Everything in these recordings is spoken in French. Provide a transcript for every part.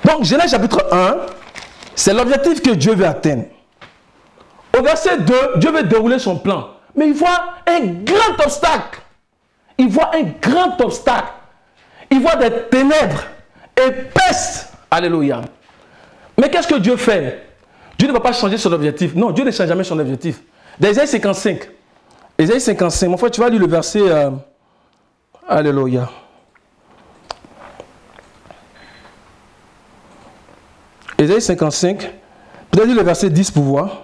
Donc, Genèse chapitre 1, c'est l'objectif que Dieu veut atteindre. Au verset 2, Dieu veut dérouler son plan. Mais il voit un grand obstacle. Il voit un grand obstacle. Il voit des ténèbres épaisses. Alléluia. Mais qu'est-ce que Dieu fait? Dieu ne va pas changer son objectif. Non, Dieu ne change jamais son objectif. Dans Ésaïe 55. Ésaïe 55. Mon frère, tu vas lire le verset... Alléluia. Ésaïe 55. Peut-être lire le verset 10 pour voir.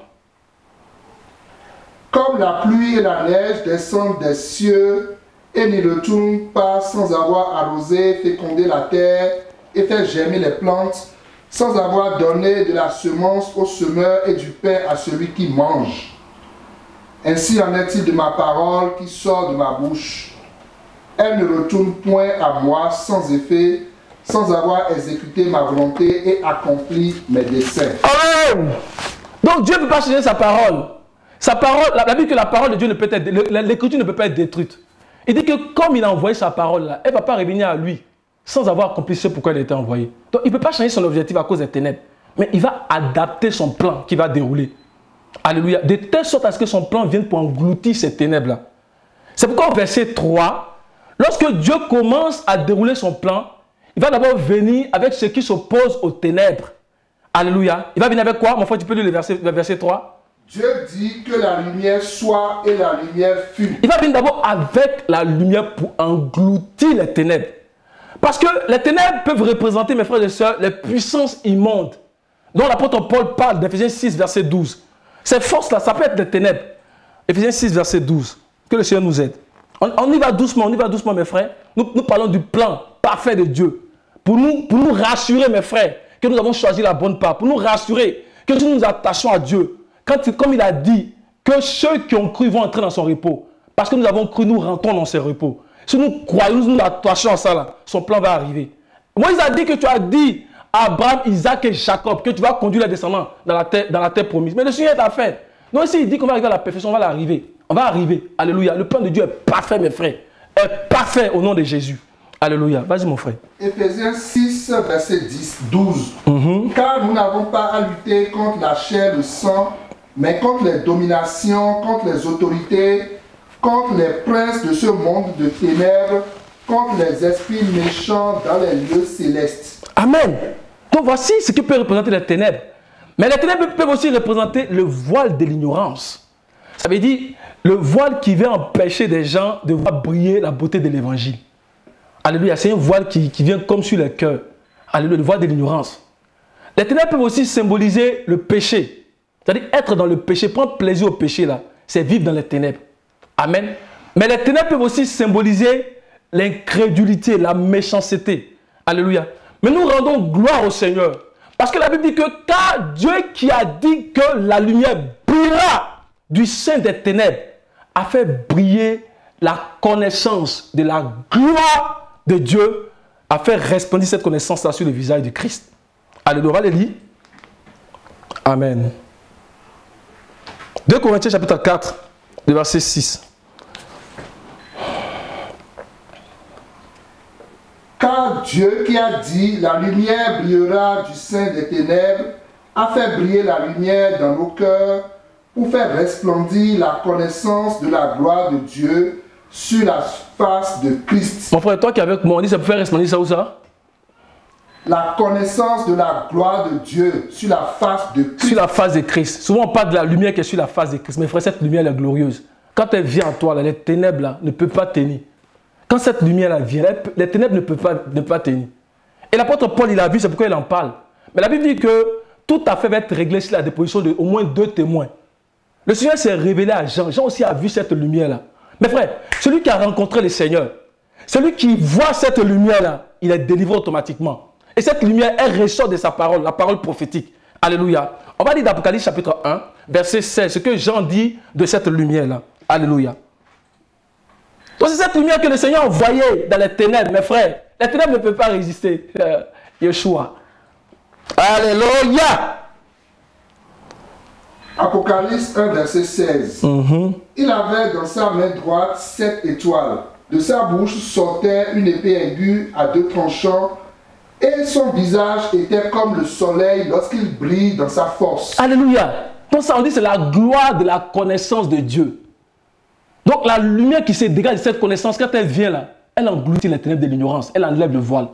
Comme la pluie et la neige descendent des cieux et n'y retournent pas sans avoir arrosé, fécondé la terre et fait germer les plantes, sans avoir donné de la semence au semeur et du pain à celui qui mange. Ainsi en est-il de ma parole qui sort de ma bouche. Elle ne retourne point à moi sans effet, sans avoir exécuté ma volonté et accompli mes desseins. Amen. Donc Dieu ne peut pas changer sa parole. Sa parole, la Bible dit que la parole de Dieu ne peut être, l'écriture ne peut pas être détruite. Il dit que comme il a envoyé sa parole là, elle ne va pas revenir à lui sans avoir accompli ce pourquoi elle a été envoyée. Donc il ne peut pas changer son objectif à cause des ténèbres. Mais il va adapter son plan qui va dérouler. Alléluia. De telle sorte à ce que son plan vienne pour engloutir ces ténèbres là. C'est pourquoi au verset 3, lorsque Dieu commence à dérouler son plan, il va d'abord venir avec ce qui s'oppose aux ténèbres. Alléluia. Il va venir avec quoi? Mon frère, tu peux lire le verset 3. Dieu dit que la lumière soit et la lumière fut. Il va venir d'abord avec la lumière pour engloutir les ténèbres. Parce que les ténèbres peuvent représenter, mes frères et sœurs, les puissances immondes dont l'apôtre Paul parle d'Éphésiens 6, verset 12. Ces forces-là, ça peut être des ténèbres. Éphésiens 6, verset 12. Que le Seigneur nous aide. On y va doucement, mes frères. Nous parlons du plan parfait de Dieu. Pour nous rassurer, mes frères, que nous avons choisi la bonne part. Pour nous rassurer que si nous nous attachons à Dieu, comme il a dit, que ceux qui ont cru vont entrer dans son repos. Parce que nous avons cru, nous rentrons dans ce repos. Si nous croyons, nous nous attachons à ça, là, son plan va arriver. Moïse a dit que tu as dit à Abraham, Isaac et Jacob que tu vas conduire les descendants dans la terre promise. Mais le Seigneur est à faire. Donc ici, il dit qu'on va arriver à la perfection, on va l'arriver. On va arriver. Alléluia. Le plan de Dieu est parfait, mes frères. Est parfait au nom de Jésus. Alléluia. Vas-y, mon frère. Éphésiens 6, verset 12. Car nous n'avons pas à lutter contre la chair et le sang, mais contre les dominations, contre les autorités, contre les princes de ce monde de ténèbres, contre les esprits méchants dans les lieux célestes. Amen. Donc voici ce que peut représenter les ténèbres. Mais les ténèbres peuvent aussi représenter le voile de l'ignorance. Ça veut dire le voile qui vient empêcher des gens de voir briller la beauté de l'évangile. Alléluia. C'est un voile qui vient comme sur le cœur. Alléluia. Le voile de l'ignorance. Les ténèbres peuvent aussi symboliser le péché. C'est-à-dire être dans le péché, prendre plaisir au péché là, c'est vivre dans les ténèbres. Amen. Mais les ténèbres peuvent aussi symboliser l'incrédulité, la méchanceté. Alléluia. Mais nous rendons gloire au Seigneur. Parce que la Bible dit que car Dieu qui a dit que la lumière brillera du sein des ténèbres a fait briller la connaissance de la gloire de Dieu, a fait resplendir cette connaissance-là sur le visage de Christ. Alléluia. On va les lire. Amen. 2 Corinthiens chapitre 4, le verset 6. Car Dieu qui a dit, la lumière brillera du sein des ténèbres, a fait briller la lumière dans nos cœurs pour faire resplendir la connaissance de la gloire de Dieu sur la face de Christ. Mon frère, toi qui es avec moi, on dit ça peut faire resplendir ça ou ça? La connaissance de la gloire de Dieu sur la face de Christ. Sur la face de Christ. Souvent on parle de la lumière qui est sur la face de Christ. Mais frère, cette lumière elle est glorieuse. Quand elle vient en toi, là, les ténèbres là, ne peuvent pas tenir. Quand cette lumière là vient, les ténèbres ne peuvent pas tenir. Et l'apôtre Paul, il a vu, c'est pourquoi il en parle. Mais la Bible dit que tout à fait va être réglé sur la déposition de au moins 2 témoins. Le Seigneur s'est révélé à Jean. Jean aussi a vu cette lumière là. Mais frère, celui qui a rencontré le Seigneur, celui qui voit cette lumière là, il est délivré automatiquement. Et cette lumière, elle ressort de sa parole, la parole prophétique. Alléluia. On va lire d'Apocalypse chapitre 1, verset 16, ce que Jean dit de cette lumière-là. Alléluia. Donc c'est cette lumière que le Seigneur envoyait dans les ténèbres, mes frères. Les ténèbres ne peuvent pas résister. Yeshua. Alléluia. Apocalypse 1, verset 16. Il avait dans sa main droite 7 étoiles. De sa bouche sortait une épée aiguë à 2 tranchants, Et son visage était comme le soleil lorsqu'il brille dans sa force. Alléluia. Donc ça on dit c'est la gloire de la connaissance de Dieu. Donc la lumière qui se dégage de cette connaissance, quand elle vient là, elle engloutit les ténèbres de l'ignorance, elle enlève le voile.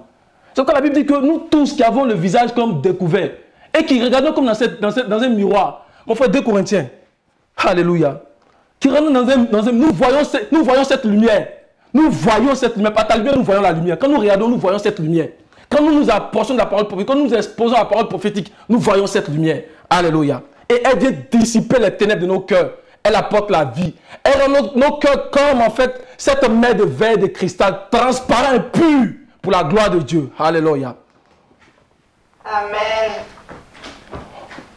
C'est pourquoi la Bible dit que nous tous qui avons le visage comme découvert et qui regardons comme dans un miroir, mon frère 2 Corinthiens, alléluia, qui regardons nous voyons cette lumière. Nous voyons cette lumière. Par ta lumière, nous voyons la lumière. Quand nous regardons, nous voyons cette lumière. Quand nous nous approchons de la parole prophétique, quand nous exposons la parole prophétique, nous voyons cette lumière. Alléluia. Et elle vient dissiper les ténèbres de nos cœurs. Elle apporte la vie. Elle rend nos cœurs comme en fait cette mer de verre de cristal transparent et pur pour la gloire de Dieu. Alléluia. Amen.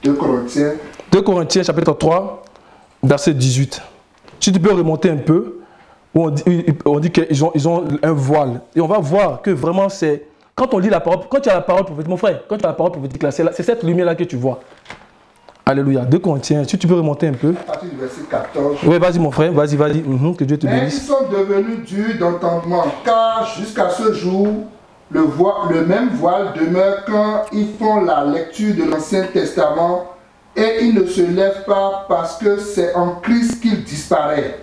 2 Corinthiens. 2 Corinthiens chapitre 3, verset 18. Si tu peux remonter un peu, où on dit qu'ils ont un voile. Et on va voir que vraiment c'est... Quand on lit la parole, quand tu as la parole prophétique, mon frère, quand tu as la parole prophétique là, c'est cette lumière-là que tu vois. Alléluia. 2 Corinthiens, si tu peux remonter un peu. À partir du verset 14. Oui, vas-y mon frère, vas-y. Que Dieu te Mais ils bénisse. sont devenus durs d'entendement, car jusqu'à ce jour, le même voile demeure quand ils font la lecture de l'Ancien Testament et ils ne se lèvent pas parce que c'est en Christ qu'il disparaît.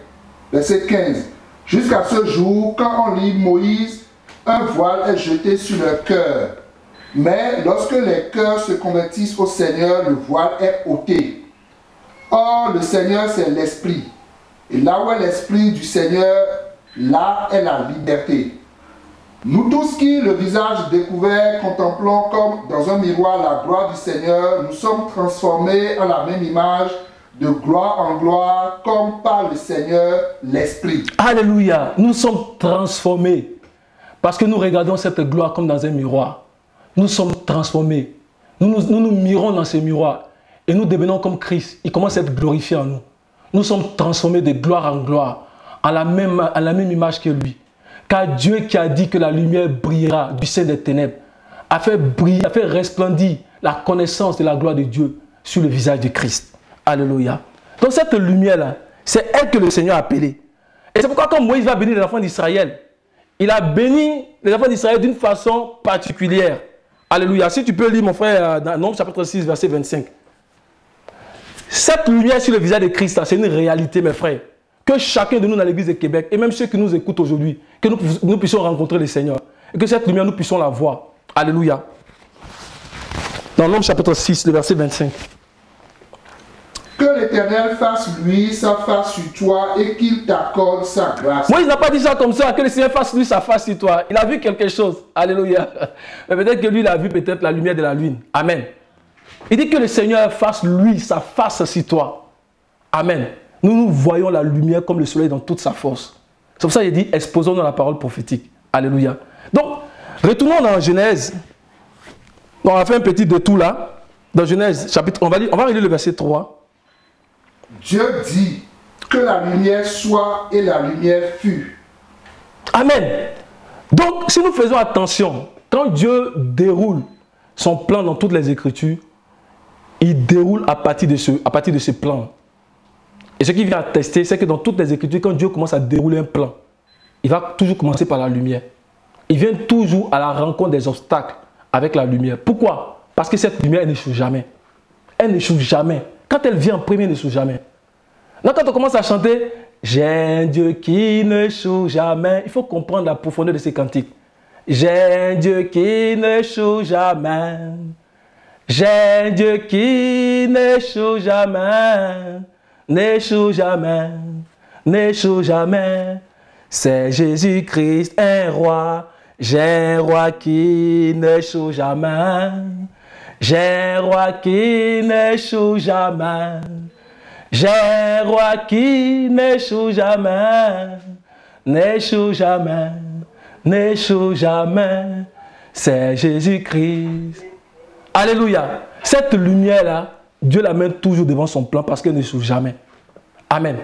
Verset 15. Jusqu'à ce jour, quand on lit Moïse, un voile est jeté sur leur cœur. Mais lorsque les cœurs se convertissent au Seigneur, le voile est ôté. Or, le Seigneur, c'est l'Esprit. Et là où est l'Esprit du Seigneur, là est la liberté. Nous tous qui, le visage découvert, contemplons comme dans un miroir la gloire du Seigneur, nous sommes transformés en la même image, de gloire en gloire, comme par le Seigneur, l'Esprit. Alléluia. Nous sommes transformés. Parce que nous regardons cette gloire comme dans un miroir. Nous sommes transformés. Nous mirons dans ce miroir. Et nous devenons comme Christ. Il commence à être glorifié en nous. Nous sommes transformés de gloire en gloire. À la même image que lui. Car Dieu qui a dit que la lumière brillera du sein des ténèbres, a fait briller, a fait resplendir la connaissance de la gloire de Dieu sur le visage de Christ. Alléluia. Donc cette lumière-là, c'est elle que le Seigneur a appelée. Et c'est pourquoi quand Moïse va bénir les enfants d'Israël, il a béni les enfants d'Israël d'une façon particulière. Alléluia. Si tu peux lire mon frère dans Nombre chapitre 6, verset 25. Cette lumière sur le visage de Christ, c'est une réalité mes frères. Que chacun de nous dans l'église de Québec, et même ceux qui nous écoutent aujourd'hui, que nous puissions rencontrer le Seigneur. Et que cette lumière, nous puissions la voir. Alléluia. Dans Nombre chapitre 6, le verset 25. Que l'Éternel fasse lui sa face sur toi et qu'il t'accorde sa grâce. Moi, il n'a pas dit ça comme ça, que le Seigneur fasse lui sa face sur toi. Il a vu quelque chose. Alléluia. Mais peut-être que lui, il a vu peut-être la lumière de la lune. Amen. Il dit que le Seigneur fasse lui sa face sur toi. Amen. Nous voyons la lumière comme le soleil dans toute sa force. C'est pour ça qu'il dit, exposons-nous la parole prophétique. Alléluia. Donc, retournons dans Genèse. On va faire un petit détour là. Dans Genèse, chapitre, on va relire le verset 3. Dieu dit que la lumière soit et la lumière fut. Amen. Donc, si nous faisons attention, quand Dieu déroule son plan dans toutes les Écritures, il déroule à partir de ce plan. Et ce qui vient attester, c'est que dans toutes les Écritures, quand Dieu commence à dérouler un plan, il va toujours commencer par la lumière. Il vient toujours à la rencontre des obstacles avec la lumière. Pourquoi? Parce que cette lumière, elle n'échoue jamais. Elle n'échoue jamais. Quand elle vient en premier, elle n'échoue jamais. Donc quand on commence à chanter « J'ai un Dieu qui n'échoue jamais », il faut comprendre la profondeur de ces cantiques. « J'ai un Dieu qui n'échoue jamais. J'ai un Dieu qui n'échoue jamais. N'échoue jamais. N'échoue jamais. C'est Jésus-Christ, un roi. J'ai un roi qui n'échoue jamais. J'ai un roi qui n'échoue jamais. J'ai un roi qui n'échoue jamais. N'échoue jamais. N'échoue jamais. C'est Jésus-Christ. Alléluia. Cette lumière-là, Dieu l'amène toujours devant son plan parce qu'elle n'échoue jamais. Amen.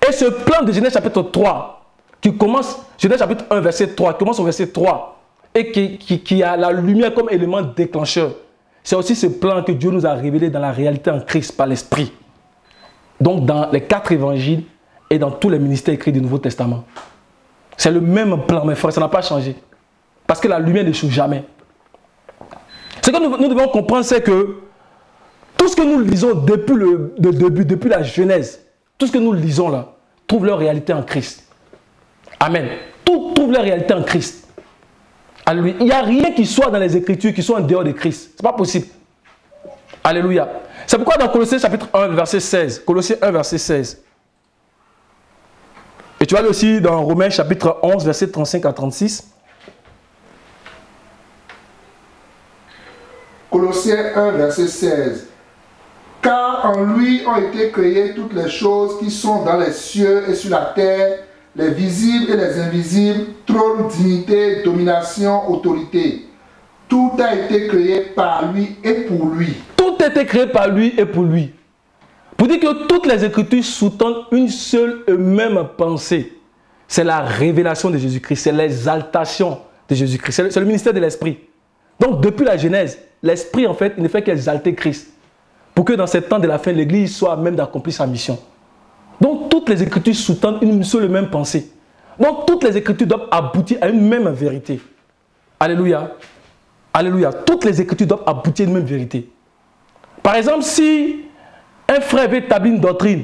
Et ce plan de Genèse chapitre 3, qui commence, Genèse chapitre 1, verset 3, qui commence au verset 3, et qui a la lumière comme élément déclencheur. C'est aussi ce plan que Dieu nous a révélé dans la réalité en Christ par l'Esprit. Donc dans les 4 évangiles et dans tous les ministères écrits du Nouveau Testament. C'est le même plan, mes frères, ça n'a pas changé. Parce que la lumière n'échoue jamais. Ce que nous devons comprendre, c'est que tout ce que nous lisons depuis le début, depuis la Genèse, tout ce que nous lisons là, trouve leur réalité en Christ. Amen. Tout trouve leur réalité en Christ. Alléluia. Il n'y a rien qui soit dans les Écritures qui soit en dehors de Christ. Ce n'est pas possible. Alléluia. C'est pourquoi dans Colossiens chapitre 1, verset 16, Colossiens 1, verset 16, et tu vas aller aussi dans Romains chapitre 11, verset 35 à 36. Colossiens 1, verset 16. Car en lui ont été créées toutes les choses qui sont dans les cieux et sur la terre, les visibles et les invisibles, trône, dignité, domination, autorité. Tout a été créé par lui et pour lui. Tout a été créé par lui et pour lui. Pour dire que toutes les Écritures sous-tendent une seule et même pensée. C'est la révélation de Jésus-Christ, c'est l'exaltation de Jésus-Christ, c'est le ministère de l'Esprit. Donc depuis la Genèse, l'Esprit en fait, il ne fait qu'exalter Christ. Pour que dans ces temps de la fin, l'Église soit à même d'accomplir sa mission. Donc toutes les Écritures sous-tendent une seule et même pensée. Donc toutes les Écritures doivent aboutir à une même vérité. Alléluia. Alléluia. Toutes les Écritures doivent aboutir à une même vérité. Par exemple, si un frère veut établir une doctrine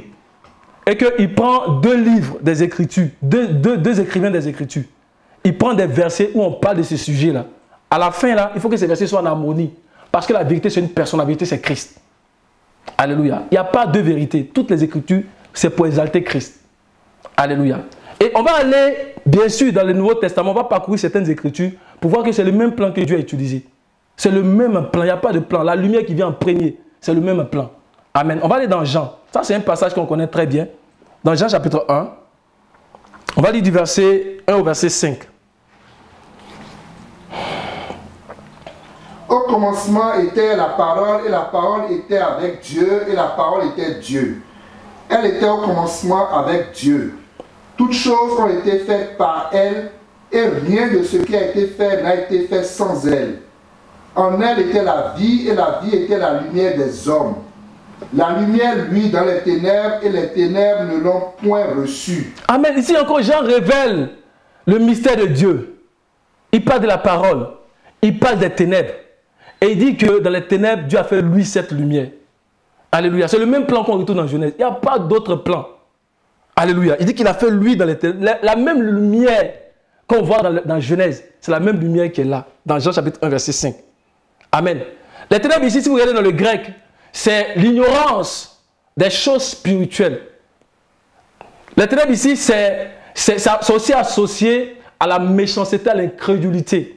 et qu'il prend deux livres des Écritures, deux écrivains des Écritures, il prend des versets où on parle de ce sujet-là. À la fin, là, il faut que ces versets soient en harmonie. Parce que la vérité, c'est une personne, la vérité, c'est Christ. Alléluia. Il n'y a pas deux vérités. Toutes les Écritures, c'est pour exalter Christ. Alléluia. Et on va aller, bien sûr, dans le Nouveau Testament, on va parcourir certaines Écritures pour voir que c'est le même plan que Dieu a utilisé. C'est le même plan, il n'y a pas de plan. La lumière qui vient en premier, c'est le même plan. Amen. On va aller dans Jean. Ça, c'est un passage qu'on connaît très bien. Dans Jean chapitre 1, on va lire du verset 1 au verset 5. Au commencement était la parole, et la parole était avec Dieu, et la parole était Dieu. Elle était au commencement avec Dieu. Toutes choses ont été faites par elle, et rien de ce qui a été fait n'a été fait sans elle. En elle était la vie, et la vie était la lumière des hommes. La lumière, lui, dans les ténèbres, et les ténèbres ne l'ont point reçue. Amen. Ici encore, Jean révèle le mystère de Dieu. Il parle de la parole. Il parle des ténèbres. Et il dit que dans les ténèbres, Dieu a fait lui cette lumière. Alléluia. C'est le même plan qu'on retrouve dans Genèse. Il n'y a pas d'autre plan. Alléluia. Il dit qu'il a fait lui dans les ténèbres. La même lumière qu'on voit dans Genèse, c'est la même lumière qui est là, dans Jean chapitre 1, verset 5. Amen. Les ténèbres ici, si vous regardez dans le grec, c'est l'ignorance des choses spirituelles. Les ténèbres ici, c'est aussi associé à la méchanceté, à l'incrédulité.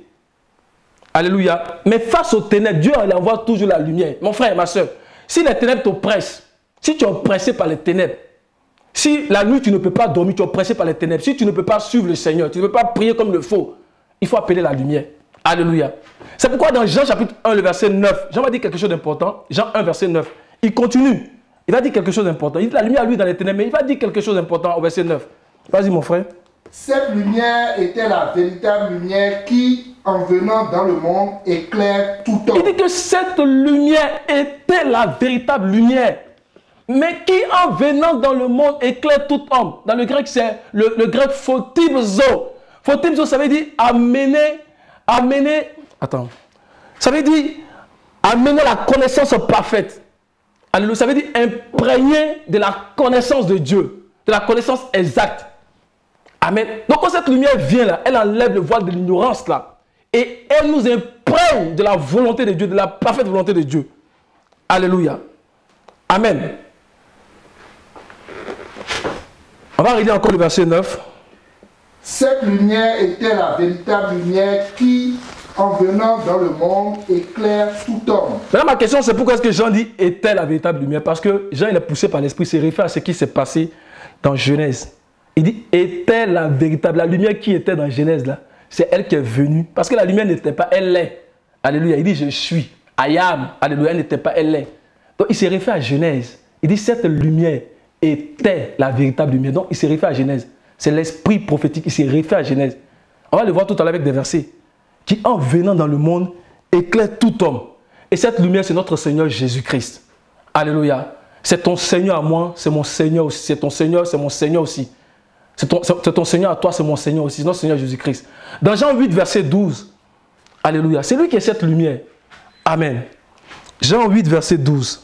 Alléluia. Mais face aux ténèbres, Dieu envoie toujours la lumière. Mon frère et ma soeur, si les ténèbres t'oppressent, si tu es oppressé par les ténèbres, si la nuit tu ne peux pas dormir, tu es oppressé par les ténèbres, si tu ne peux pas suivre le Seigneur, tu ne peux pas prier comme il faut, il faut appeler la lumière. Alléluia. C'est pourquoi dans Jean chapitre 1, le verset 9, Jean va dire quelque chose d'important. Jean 1, verset 9. Il continue. Il va dire quelque chose d'important. Il dit la lumière, lui, dans les ténèbres, mais il va dire quelque chose d'important au verset 9. Vas-y, mon frère. Cette lumière était la véritable lumière qui, en venant dans le monde, éclaire tout homme. Il dit que cette lumière était la véritable lumière, mais qui, en venant dans le monde, éclaire tout homme. Dans le grec, c'est le grec photibzo. Photibzo, ça veut dire amener, attends. Ça veut dire amener la connaissance parfaite. Alléluia. Ça veut dire imprégner de la connaissance de Dieu, de la connaissance exacte. Amen. Donc quand cette lumière vient là, elle enlève le voile de l'ignorance là. Et elle nous imprègne de la volonté de Dieu, de la parfaite volonté de Dieu. Alléluia. Amen. On va relire encore le verset 9. Cette lumière était la véritable lumière qui, en venant dans le monde, éclaire tout homme. Maintenant, ma question, c'est pourquoi est-ce que Jean dit était la véritable lumière? Parce que Jean, il est poussé par l'Esprit, c'est référé à ce qui s'est passé dans Genèse. Il dit était la véritable, la lumière qui était dans Genèse là, c'est elle qui est venue. Parce que la lumière n'était pas, elle l'est. Alléluia. Il dit je suis. I am. Alléluia. Elle n'était pas, elle l'est. Donc il s'est référé à Genèse. Il dit cette lumière était la véritable lumière. Donc il s'est référé à Genèse. C'est l'esprit prophétique. Il s'est référé à Genèse. On va le voir tout à l'heure avec des versets. Qui en venant dans le monde éclaire tout homme. Et cette lumière, c'est notre Seigneur Jésus-Christ. Alléluia. C'est ton Seigneur à moi, c'est mon Seigneur aussi. C'est ton Seigneur, c'est mon Seigneur aussi. C'est ton Seigneur à toi, c'est mon Seigneur aussi. C'est notre Seigneur Jésus-Christ. Dans Jean 8, verset 12. Alléluia. C'est lui qui est cette lumière. Amen. Jean 8, verset 12.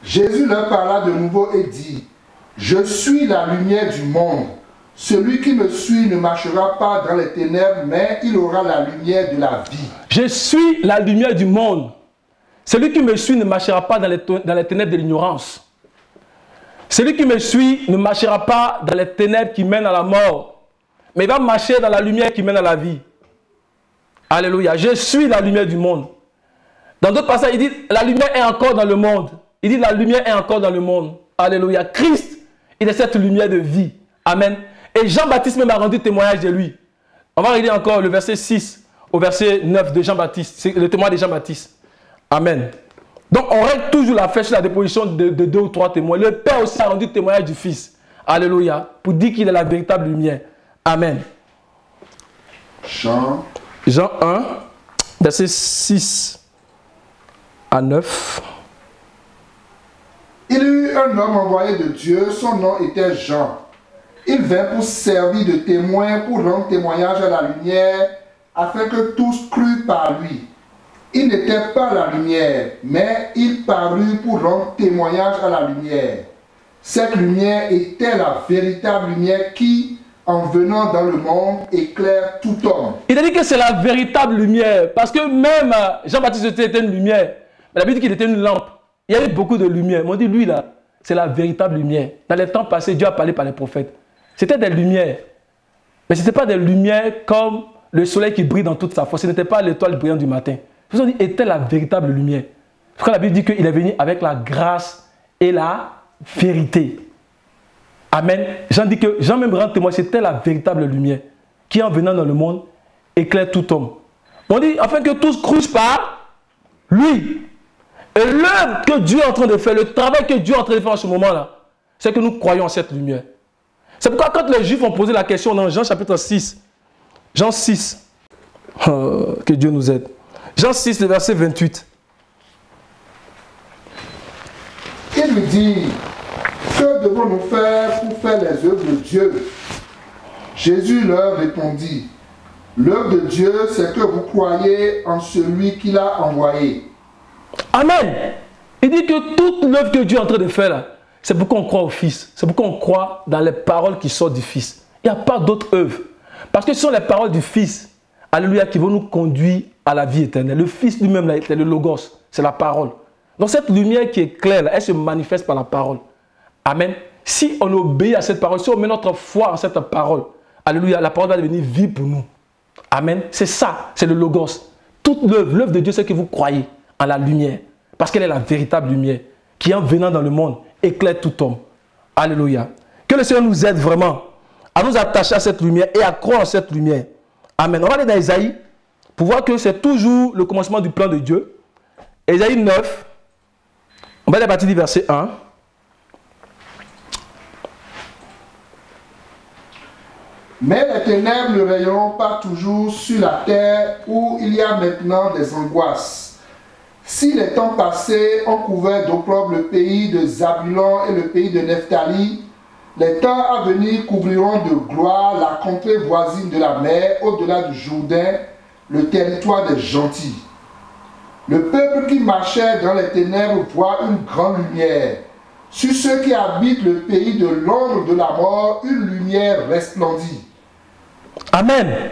Jésus leur parla de nouveau et dit, « Je suis la lumière du monde. Celui qui me suit ne marchera pas dans les ténèbres, mais il aura la lumière de la vie. » Je suis la lumière du monde. Celui qui me suit ne marchera pas dans les ténèbres de l'ignorance. Celui qui me suit ne marchera pas dans les ténèbres qui mènent à la mort, mais il va marcher dans la lumière qui mène à la vie. Alléluia. Je suis la lumière du monde. Dans d'autres passages, il dit, la lumière est encore dans le monde. Il dit, la lumière est encore dans le monde. Alléluia. Christ, il est cette lumière de vie. Amen. Et Jean-Baptiste même a rendu témoignage de lui. On va regarder encore le verset 6 au verset 9 de Jean-Baptiste. C'est le témoin de Jean-Baptiste. Amen. Donc on règle toujours la fête sur la déposition de 2 ou 3 témoins. Le Père aussi a rendu témoignage du Fils. Alléluia. Pour dire qu'il est la véritable lumière. Amen. Jean 1, verset 6 à 9. Il y eut un homme envoyé de Dieu, son nom était Jean. Il vint pour servir de témoin, pour rendre témoignage à la lumière, afin que tous cruent par lui. Il n'était pas la lumière, mais il parut pour rendre témoignage à la lumière. Cette lumière était la véritable lumière qui, en venant dans le monde, éclaire tout homme. Il a dit que c'est la véritable lumière, parce que même Jean-Baptiste était une lumière, mais la Bible dit qu'il était une lampe. Il y a eu beaucoup de lumière. On dit, lui là, c'est la véritable lumière. Dans les temps passés, Dieu a parlé par les prophètes. C'était des lumières. Mais ce n'était pas des lumières comme le soleil qui brille dans toute sa force. Ce n'était pas l'étoile brillante du matin. Ils ont dit, était la véritable lumière. Parce que la Bible dit qu'il est venu avec la grâce et la vérité. Amen. Jean dit que, Jean même rend témoin, c'était la véritable lumière qui, en venant dans le monde, éclaire tout homme. On dit, afin que tous cruent par lui. Et l'œuvre que Dieu est en train de faire, le travail que Dieu est en train de faire en ce moment-là, c'est que nous croyons en cette lumière. C'est pourquoi quand les Juifs ont posé la question dans Jean chapitre 6, Jean 6, que Dieu nous aide. Jean 6, le verset 28. Il lui dit, que devons-nous faire pour faire les œuvres de Dieu? Jésus leur répondit, l'œuvre de Dieu, c'est que vous croyez en celui qui l'a envoyé. Amen. Il dit que toute l'œuvre que Dieu est en train de faire là, c'est pour qu'on croit au Fils. C'est pour qu'on croit dans les paroles qui sortent du Fils. Il n'y a pas d'autre œuvre. Parce que ce sont les paroles du Fils, alléluia, qui vont nous conduire à la vie éternelle. Le Fils lui-même, c'est le Logos, c'est la parole. Donc cette lumière qui est claire, là, elle se manifeste par la parole. Amen. Si on obéit à cette parole, si on met notre foi en cette parole, alléluia, la parole va devenir vie pour nous. Amen. C'est ça, c'est le Logos. Toute l'œuvre de Dieu, c'est que vous croyez en la lumière. Parce qu'elle est la véritable lumière qui, en venant dans le monde, éclaire tout homme. Alléluia. Que le Seigneur nous aide vraiment à nous attacher à cette lumière et à croire en cette lumière. Amen. On va aller dans Ésaïe pour voir que c'est toujours le commencement du plan de Dieu. Ésaïe 9, on va aller à partir du verset 1. Mais les ténèbres ne rayonneront pas toujours sur la terre où il y a maintenant des angoisses. Si les temps passés ont couvert d'opprobre le pays de Zabulon et le pays de Nephtali, les temps à venir couvriront de gloire la contrée voisine de la mer, au-delà du Jourdain, le territoire des gentils. Le peuple qui marchait dans les ténèbres voit une grande lumière. Sur ceux qui habitent le pays de l'ombre de la mort, une lumière resplendit. Amen.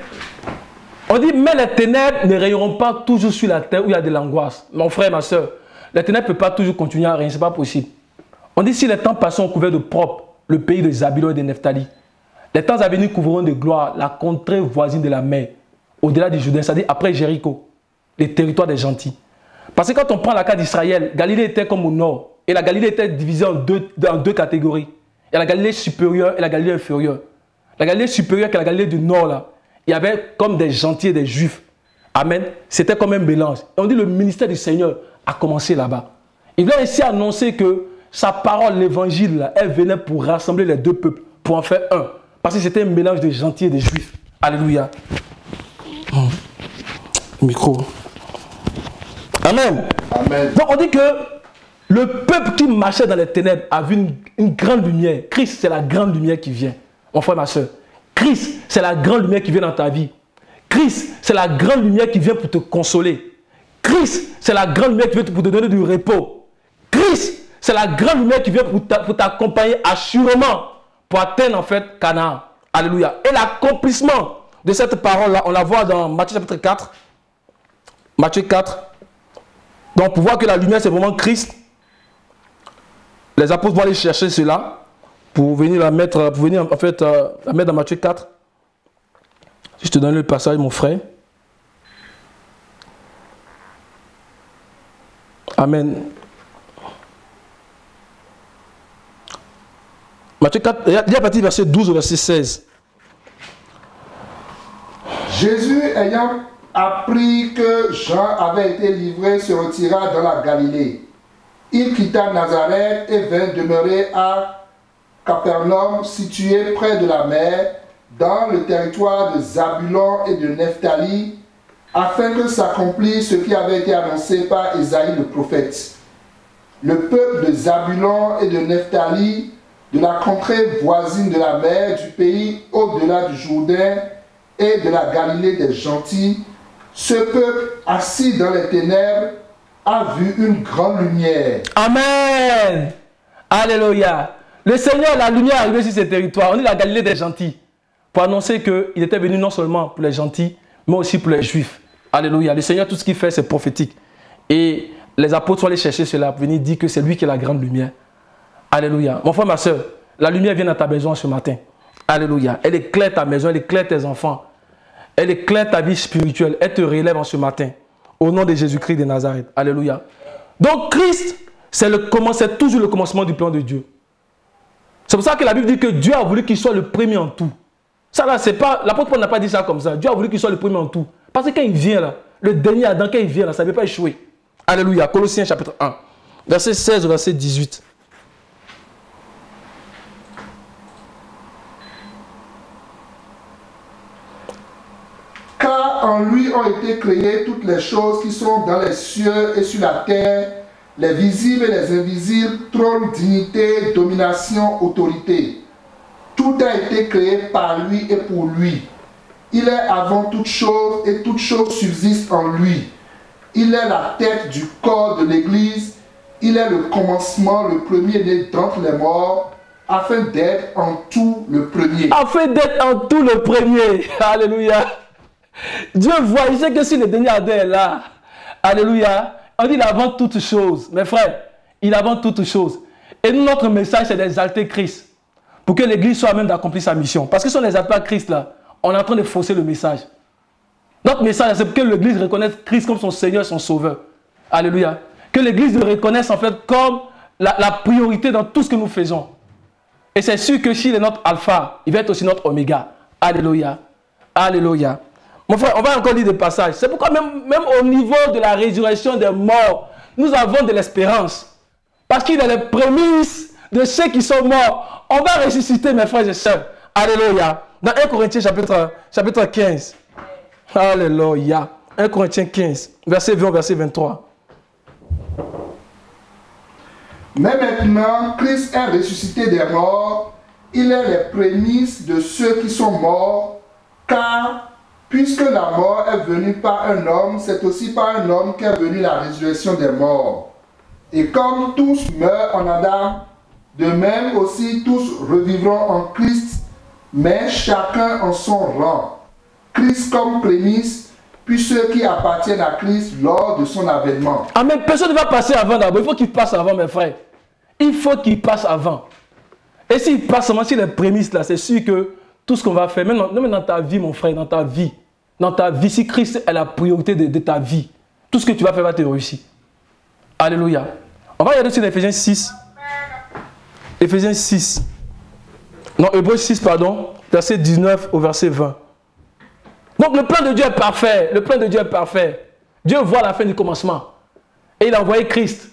On dit, mais les ténèbres ne rayonneront pas toujours sur la terre où il y a de l'angoisse. Mon frère, ma soeur, les ténèbres ne peuvent pas toujours continuer à régner, ce n'est pas possible. On dit, si les temps passés ont couvert de propre le pays de Zabulon et de Nephtali, les temps à venir couvriront de gloire la contrée voisine de la mer, au-delà du Jourdain, c'est-à-dire après Jéricho, les territoires des gentils. Parce que quand on prend la carte d'Israël, Galilée était comme au nord, et la Galilée était divisée en deux catégories. Il y a la Galilée supérieure et la Galilée inférieure. La Galilée supérieure, qui est la Galilée du nord, là, il y avait comme des gentils et des juifs. Amen. C'était comme un mélange. Et on dit le ministère du Seigneur a commencé là-bas. Il vient ici annoncer que sa parole, l'évangile, elle venait pour rassembler les deux peuples, pour en faire un. Parce que c'était un mélange de gentils et de juifs. Alléluia. Micro. Amen. Amen. Donc on dit que le peuple qui marchait dans les ténèbres a vu une grande lumière. Christ, c'est la grande lumière qui vient. Mon frère, ma soeur. Christ, c'est la grande lumière qui vient dans ta vie. Christ, c'est la grande lumière qui vient pour te consoler. Christ, c'est la grande lumière qui vient pour te donner du repos. Christ, c'est la grande lumière qui vient pour t'accompagner assurément pour atteindre en fait Canaan. Alléluia. Et l'accomplissement de cette parole-là, on la voit dans Matthieu chapitre 4. Matthieu 4. Donc pour voir que la lumière c'est vraiment Christ, les apôtres vont aller chercher cela pour venir la mettre, la mettre dans Matthieu 4. Si je te donne le passage, mon frère. Amen. Matthieu 4, il y a à partir du verset 12 au verset 16. Jésus, ayant appris que Jean avait été livré, se retira dans la Galilée. Il quitta Nazareth et vint demeurer à Capernaum, situé près de la mer, dans le territoire de Zabulon et de Nephtali, afin que s'accomplisse ce qui avait été annoncé par Ésaïe le prophète. Le peuple de Zabulon et de Nephtali, de la contrée voisine de la mer, du pays au-delà du Jourdain et de la Galilée des gentils, ce peuple assis dans les ténèbres a vu une grande lumière. Amen. Alléluia. Le Seigneur, la lumière est arrivée sur ces territoires. On dit la Galilée des gentils. Pour annoncer qu'il était venu non seulement pour les gentils, mais aussi pour les juifs. Alléluia. Le Seigneur, tout ce qu'il fait, c'est prophétique. Et les apôtres sont allés chercher cela pour venir dire que c'est lui qui est la grande lumière. Alléluia. Mon frère, ma soeur, la lumière vient dans ta maison ce matin. Alléluia. Elle éclaire ta maison, elle éclaire tes enfants. Elle éclaire ta vie spirituelle. Elle te relève en ce matin. Au nom de Jésus-Christ de Nazareth. Alléluia. Donc Christ, c'est toujours le commencement du plan de Dieu. C'est pour ça que la Bible dit que Dieu a voulu qu'il soit le premier en tout. Ça là, c'est pas, l'apôtre Paul n'a pas dit ça comme ça. Dieu a voulu qu'il soit le premier en tout. Parce que quand il vient là, le dernier Adam, quand il vient là, ça ne veut pas échouer. Alléluia. Colossiens chapitre 1. Verset 16 au verset 18. Car en lui ont été créées toutes les choses qui sont dans les cieux et sur la terre, les visibles et les invisibles, trône, dignité, domination, autorité. Tout a été créé par lui et pour lui. Il est avant toute chose et toute chose subsiste en lui. Il est la tête du corps de l'Église. Il est le commencement, le premier-né d'entre les morts, afin d'être en tout le premier. Afin d'être en tout le premier. Alléluia. Dieu voit, il sait que si le dernier Adam est là, alléluia, on dit il avant toutes choses. Mes frères, il avant toutes choses. Et nous, notre message, c'est d'exalter Christ. Pour que l'Église soit à même d'accomplir sa mission. Parce que si on n'exalte pas Christ là, on est en train de fausser le message. Notre message, c'est pour que l'Église reconnaisse Christ comme son Seigneur, son Sauveur. Alléluia. Que l'Église le reconnaisse en fait comme la priorité dans tout ce que nous faisons. Et c'est sûr que s'il est notre alpha, il va être aussi notre oméga. Alléluia. Alléluia. Mon frère, on va encore lire des passages. C'est pourquoi même au niveau de la résurrection des morts, nous avons de l'espérance. Parce qu'il est les prémices de ceux qui sont morts. On va ressusciter, mes frères et sœurs. Alléluia. Dans 1 Corinthiens chapitre 15. Alléluia. 1 Corinthiens 15, verset 20, verset 23. Mais maintenant, Christ est ressuscité des morts. Il est les prémices de ceux qui sont morts. Car, puisque la mort est venue par un homme, c'est aussi par un homme qu'est venue la résurrection des morts. Et comme tous meurent en Adam, de même aussi tous revivront en Christ, mais chacun en son rang. Christ comme prémisse, puis ceux qui appartiennent à Christ lors de son avènement. Amen. Personne ne va passer avant d'abord. Il faut qu'il passe avant, mes frères. Il faut qu'il passe avant. Et s'il passe avant, si les prémices là, c'est sûr que tout ce qu'on va faire, même dans ta vie, mon frère, dans ta vie, si Christ est la priorité de ta vie, tout ce que tu vas faire va te réussir. Alléluia. On va regarder sur Éphésiens 6. Éphésiens 6. Non, Hébreux 6, pardon. Verset 19 au verset 20. Donc le plan de Dieu est parfait. Le plan de Dieu est parfait. Dieu voit la fin du commencement. Et il a envoyé Christ.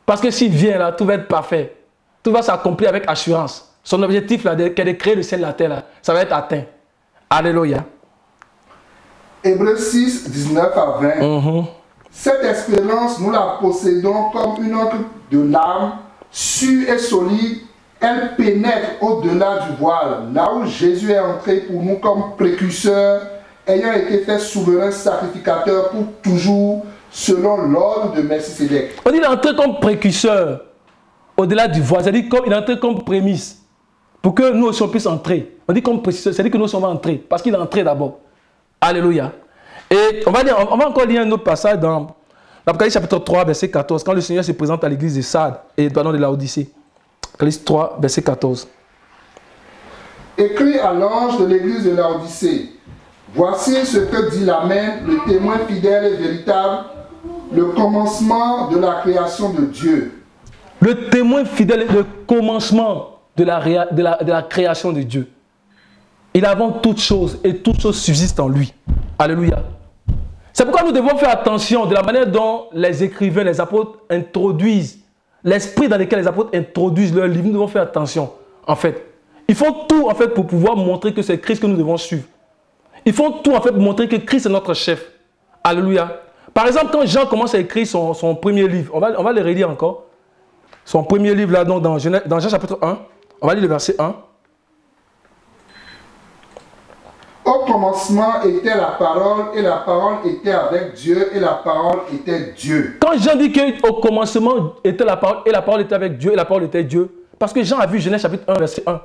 Parce que s'il vient là, tout va être parfait. Tout va s'accomplir avec assurance. Son objectif là, qui est de créer le ciel et la terre, là, ça va être atteint. Alléluia. Hébreux 6, 19 à 20. Cette espérance, nous la possédons comme une encre de l'âme, sûre et solide. Elle pénètre au-delà du voile, là où Jésus est entré pour nous comme précurseur ayant été fait souverain sacrificateur pour toujours, selon l'ordre de Melchisédek. On dit qu'il est entré comme précurseur, au-delà du voile, c'est-à-dire qu'il est entré comme prémisse, pour que nous aussi on puisse entrer. On dit comme précurseur, c'est-à-dire que nous sommes entrés, parce qu'il est entré d'abord. Alléluia. Et on va encore lire un autre passage dans l'Apocalypse chapitre 3, verset 14, quand le Seigneur se présente à l'église de Sardes, et pardon, de Laodicée. Apocalypse 3, verset 14. Écrit à l'ange de l'église de Laodicée, voici ce que dit l'Amen, le témoin fidèle et véritable, le commencement de la création de Dieu. Le témoin fidèle est le commencement de la création de Dieu. Il est avant toute chose et toute chose subsiste en lui. Alléluia. C'est pourquoi nous devons faire attention de la manière dont les écrivains, les apôtres introduisent, l'esprit dans lequel les apôtres introduisent leur livre. Nous devons faire attention, en fait. Ils font tout, en fait, pour pouvoir montrer que c'est Christ que nous devons suivre. Ils font tout, en fait, pour montrer que Christ est notre chef. Alléluia. Par exemple, quand Jean commence à écrire son premier livre, on va le relire encore. Son premier livre, là, donc, dans Jean chapitre 1, on va lire le verset 1. Au commencement était la parole, et la parole était avec Dieu, et la parole était Dieu. Quand Jean dit qu'au commencement était la parole, et la parole était avec Dieu, et la parole était Dieu, parce que Jean a vu Genèse chapitre 1, verset 1.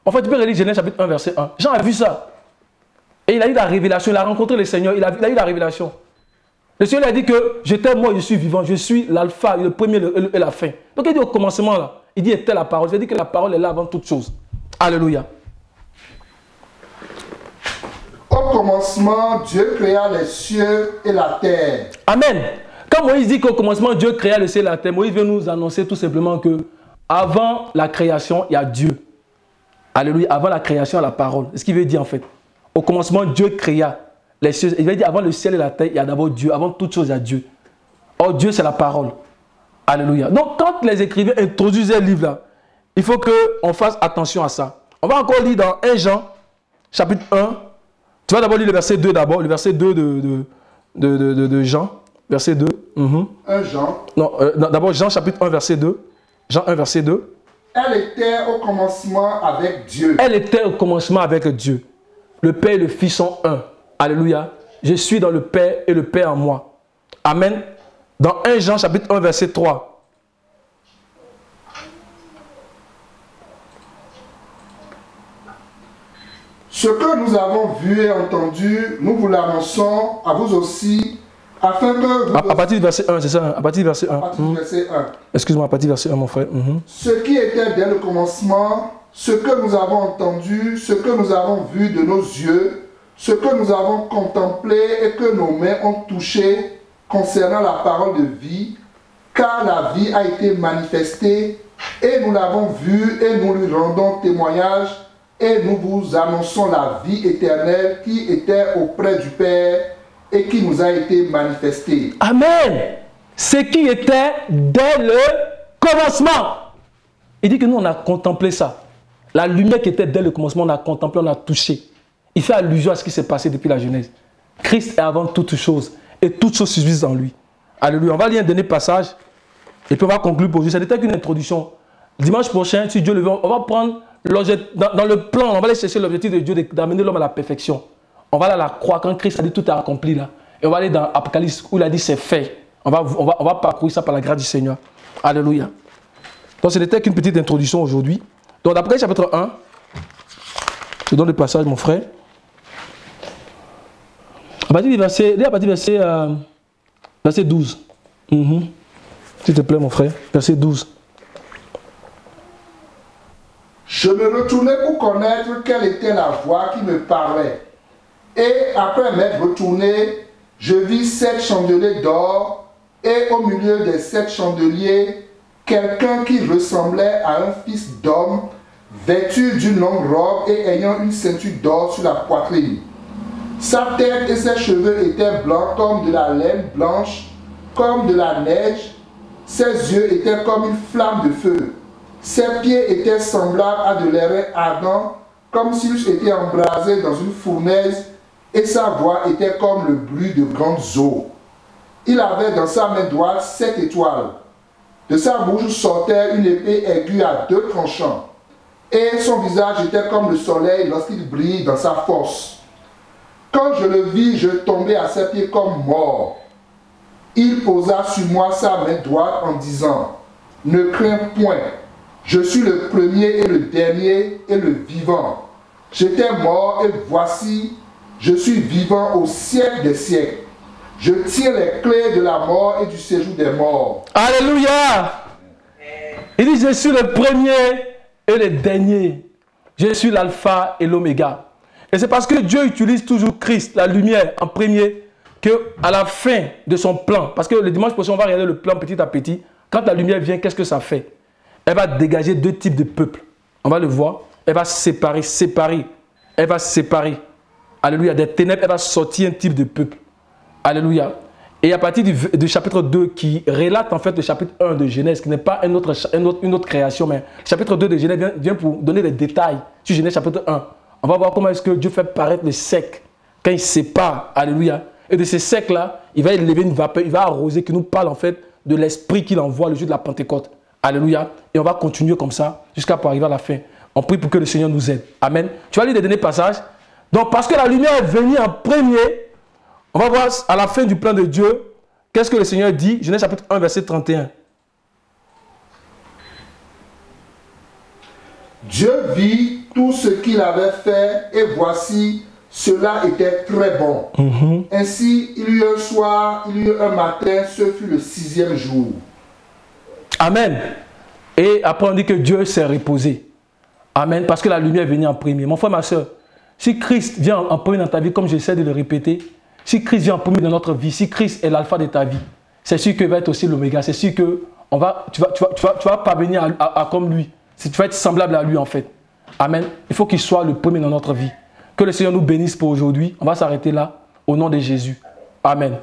En fait, tu peux relire Genèse chapitre 1, verset 1. Jean a vu ça. Et il a eu la révélation, il a rencontré le Seigneur, il a eu la révélation. Le Seigneur lui a dit que j'étais mort, je suis vivant, je suis l'alpha, le premier et la fin. Donc il dit au commencement là, il dit était la parole. C'est-à-dire que la parole est là avant toute chose. Alléluia. Au commencement, Dieu créa les cieux et la terre. Amen. Quand Moïse dit qu'au commencement, Dieu créa le ciel et la terre, Moïse veut nous annoncer tout simplement que avant la création, il y a Dieu. Alléluia. Avant la création, il y a la parole. C'est ce qu'il veut dire en fait. Au commencement, Dieu créa les cieux. Il veut dire avant le ciel et la terre, il y a d'abord Dieu. Avant toute chose, il y a Dieu. Or, Dieu, c'est la parole. Alléluia. Donc, quand les écrivains introduisent un livre là, il faut qu'on fasse attention à ça. On va encore lire dans 1 Jean, chapitre 1. Tu vas d'abord lire le verset 2 d'abord, le verset 2 de Jean. Verset 2. 1 Jean. Non, d'abord Jean chapitre 1, verset 2. Jean 1, verset 2. Elle était au commencement avec Dieu. Elle était au commencement avec Dieu. Le Père et le Fils sont un. Alléluia. Je suis dans le Père et le Père en moi. Amen. Dans 1 Jean chapitre 1, verset 3. Ce que nous avons vu et entendu, nous vous l'annonçons à vous aussi, afin que vous... À partir du verset 1, c'est ça, à partir du verset 1. À partir du verset 1. Excuse-moi, à partir du verset 1, mon frère. Ce qui était dès le commencement, ce que nous avons entendu, ce que nous avons vu de nos yeux, ce que nous avons contemplé et que nos mains ont touché concernant la parole de vie, car la vie a été manifestée et nous l'avons vue et nous lui rendons témoignage. Et nous vous annonçons la vie éternelle qui était auprès du Père et qui nous a été manifestée. Amen. Ce qui était dès le commencement. Il dit que nous, on a contemplé ça. La lumière qui était dès le commencement, on a contemplé, on a touché. Il fait allusion à ce qui s'est passé depuis la Genèse. Christ est avant toutes choses et toutes choses subsistent en lui. Alléluia. On va lire un dernier passage et puis on va conclure pour aujourd'hui. C'était qu'une introduction. Dimanche prochain, si Dieu le veut, on va prendre... Dans le plan, on va aller chercher l'objectif de Dieu d'amener l'homme à la perfection. On va aller à la croix quand Christ a dit tout est accompli là. Et on va aller dans Apocalypse où il a dit c'est fait. On va parcourir ça par la grâce du Seigneur. Alléluia. Donc ce n'était qu'une petite introduction aujourd'hui. Donc d'Apocalypse chapitre 1, je donne le passage mon frère. À partir du verset 12. S'il te plaît mon frère, verset 12. Je me retournai pour connaître quelle était la voix qui me parlait. Et après m'être retourné, je vis 7 chandeliers d'or, et au milieu des 7 chandeliers, quelqu'un qui ressemblait à un fils d'homme, vêtu d'une longue robe et ayant une ceinture d'or sur la poitrine. Sa tête et ses cheveux étaient blancs comme de la laine blanche, comme de la neige. Ses yeux étaient comme une flamme de feu. Ses pieds étaient semblables à de l'airain ardent, comme s'ils eussent été embrasés dans une fournaise, et sa voix était comme le bruit de grandes eaux. Il avait dans sa main droite 7 étoiles. De sa bouche sortait une épée aiguë à 2 tranchants, et son visage était comme le soleil lorsqu'il brille dans sa force. Quand je le vis, je tombais à ses pieds comme mort. Il posa sur moi sa main droite en disant, « Ne crains point, je suis le premier et le dernier et le vivant. J'étais mort et voici, je suis vivant au siècle des siècles. Je tiens les clés de la mort et du séjour des morts. » Alléluia. Il dit, je suis le premier et le dernier. Je suis l'alpha et l'oméga. Et c'est parce que Dieu utilise toujours Christ, la lumière, en premier, qu'à la fin de son plan, parce que le dimanche prochain, on va regarder le plan petit à petit. Quand la lumière vient, qu'est-ce que ça fait? Elle va dégager deux types de peuples. On va le voir. Elle va séparer. Elle va séparer. Alléluia. Des ténèbres, elle va sortir un type de peuple. Alléluia. Et à partir du chapitre 2 qui relate en fait le chapitre 1 de Genèse, qui n'est pas une autre création, mais le chapitre 2 de Genèse vient pour donner des détails sur Genèse chapitre 1. On va voir comment est-ce que Dieu fait paraître les secs quand il sépare. Alléluia. Et de ces secs-là, il va élever une vapeur, il va arroser, qui nous parle en fait de l'esprit qu'il envoie le jour de la Pentecôte. Alléluia. Et on va continuer comme ça jusqu'à pour arriver à la fin. On prie pour que le Seigneur nous aide. Amen. Tu vas lire les derniers passages. Donc parce que la lumière est venue en premier, on va voir à la fin du plan de Dieu, qu'est-ce que le Seigneur dit. Genèse chapitre 1, verset 31. Dieu vit tout ce qu'il avait fait et voici, cela était très bon. Ainsi, il y eut un soir, il y eut un matin, ce fut le 6e jour. Amen. Et après on dit que Dieu s'est reposé. Amen. Parce que la lumière est venue en premier. Mon frère, ma soeur, si Christ vient en premier dans ta vie, comme j'essaie de le répéter, si Christ vient en premier dans notre vie, si Christ est l'alpha de ta vie, c'est sûr qu'il va être aussi l'oméga. C'est sûr que tu vas parvenir à comme lui. Tu vas être semblable à lui en fait. Amen. Il faut qu'il soit le premier dans notre vie. Que le Seigneur nous bénisse pour aujourd'hui. On va s'arrêter là. Au nom de Jésus. Amen.